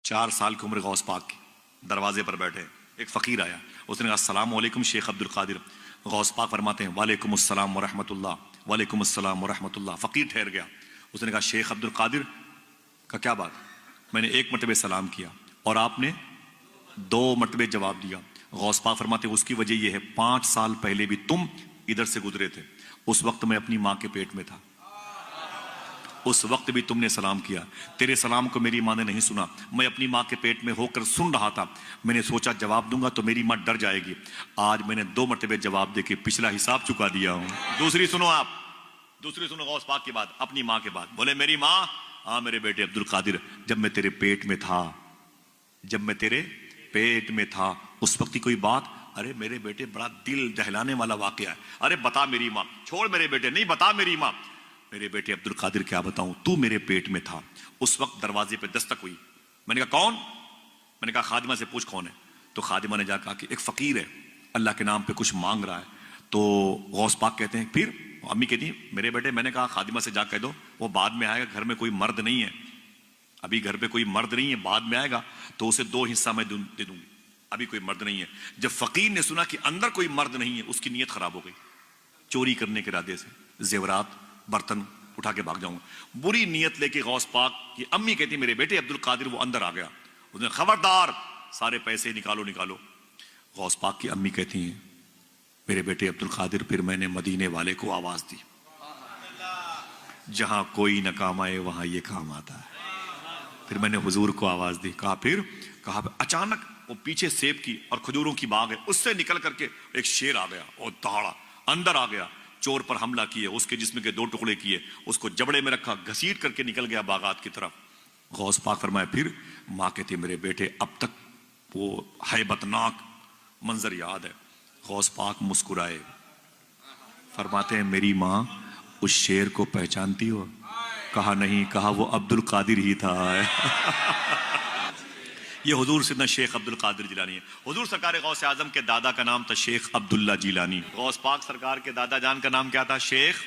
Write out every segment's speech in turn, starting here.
4 سال کی عمر غوث پاک کی، دروازے پر بیٹھے، ایک فقیر آیا، اس نے کہا السلام علیکم شیخ عبد القادر۔ غوث پاک فرماتے ہیں وعلیکم السلام ورحمۃ اللہ، وعلیکم السلام ورحمۃ اللہ۔ فقیر ٹھہر گیا، اس نے کہا شیخ عبد القادر کا کیا بات؟ میں نے 1 مرتبہ سلام کیا اور آپ نے 2 مرتبہ جواب دیا۔ غوث پاک فرماتے ہیں اس کی وجہ یہ ہے 5 سال پہلے بھی تم ادھر سے گزرے تھے، اس وقت میں اپنی ماں کے پیٹ میں تھا، اس وقت بھی تم نے سلام کیا، تیرے سلام کو میری ماں نے نہیں سنا، میں اپنی ماں کے پیٹ میں ہو کر سن رہا تھا، میں نے سوچا جواب دوں گا تو میری ماں ڈر جائے گی، آج میں نے 2 مرتبہ جواب دے کے پچھلا حساب چکا دیا ہوں۔ دوسری سنو آپ، دوسری سنو غوث پاک کی بات، اپنی ماں کے بات، بولے میری ماں، ہاں میرے بیٹے عبد القادر، جب میں تیرے پیٹ میں تھا، جب میں تیرے پیٹ میں تھا اس وقت کی کوئی بات؟ ارے میرے بیٹے بڑا دل دہلانے والا واقعہ ہے، ارے بتا میری ماں، چھوڑ میرے بیٹے، نہیں بتا میری ماں۔ میرے بیٹے عبد القادر کیا بتاؤں، تو میرے پیٹ میں تھا، اس وقت دروازے پہ دستک ہوئی، میں نے کہا کون؟ میں نے کہا خادمہ سے پوچھ کون ہے، تو خادمہ نے جا کہا کہ ایک فقیر ہے اللہ کے نام پہ کچھ مانگ رہا ہے۔ تو غوث پاک کہتے ہیں پھر؟ امی کہتی ہیں میرے بیٹے، میں نے کہا خادمہ سے جا کہہ دو وہ بعد میں آئے گا، گھر میں کوئی مرد نہیں ہے، ابھی گھر پہ کوئی مرد نہیں ہے، بعد میں آئے گا تو اسے 2 حصہ میں دے دوں گی، ابھی کوئی مرد نہیں ہے۔ جب فقیر نے سنا کہ اندر کوئی مرد نہیں ہے، اس کی نیت خراب ہو گئی، چوری کرنے کے ارادے سے زیورات برتن اٹھا کے بھاگ جاؤں گا، بری نیت لے کے غوث پاک کی امی کہتی میرے بیٹے عبد القادر وہ اندر آ گیا، اس نے خبردار سارے پیسے نکالو نکالو۔ غوث پاک کی امی کہتی ہیں میرے بیٹے عبد القادر پھر میں نے مدینے والے کو آواز دی، جہاں کوئی نہ کام آئے وہاں یہ کام آتا ہے۔ پھر میں نے حضور کو آواز دی، کہا پھر؟ کہا اچانک وہ پیچھے سیب کی اور کھجوروں کی باغ ہے، اس سے نکل کر کے ایک شیر آ گیا اور دہاڑا اندر آ گیا، چور پر حملہ کیے، اس کے جسم کے 2 ٹکڑے کیے، اس کو جبڑے میں رکھا، گھسیٹ کر کے نکل گیا باغات کی طرف۔ غوث پاک فرمایا پھر؟ ماں کہتی میرے بیٹے اب تک وہ ہیبت ناک منظر یاد ہے۔ غوث پاک مسکرائے، فرماتے ہیں میری ماں اس شیر کو پہچانتی ہو؟ کہا نہیں، کہا وہ عبد القادر ہی تھا۔ یہ حضور سیدنا شیخ عبد القادر جیلانی ہے۔ حضور سرکار غوث اعظم کے دادا کا نام تھا شیخ عبداللہ جیلانی، غوث پاک سرکار کے دادا جان کا نام کیا تھا؟ شیخ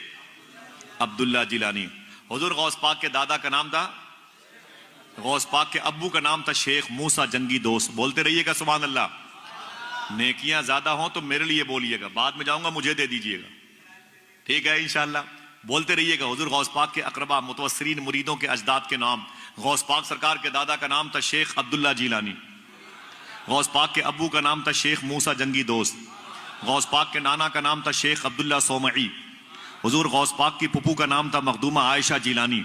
عبداللہ جیلانی۔ حضور غوث پاک کے دادا کا نام تھا، غوث پاک کے ابو کا نام تھا شیخ موسیٰ جنگی دوست۔ بولتے رہیے گا سبحان اللہ۔ نیکیاں زیادہ ہوں تو میرے لیے بولیے گا، بعد میں جاؤں گا مجھے دے دیجیے گا، ٹھیک ہے انشاءاللہ؟ بولتے رہیے گا۔ حضور غوث پاک کے اقربا متوسرین مریدوں کے اجداد کے نام، غوث پاک سرکار کے دادا کا نام تھا شیخ عبداللہ جیلانی، غوث پاک کے ابو کا نام تھا شیخ موسیٰ جنگی دوست، غوث پاک کے نانا کا نام تھا شیخ عبداللہ صومعی، حضور غوث پاک کی پھپھو کا نام تھا مخدومہ عائشہ جیلانی،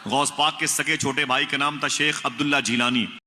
غوث پاک کے سگے چھوٹے بھائی کا نام تھا شیخ عبداللہ جیلانی۔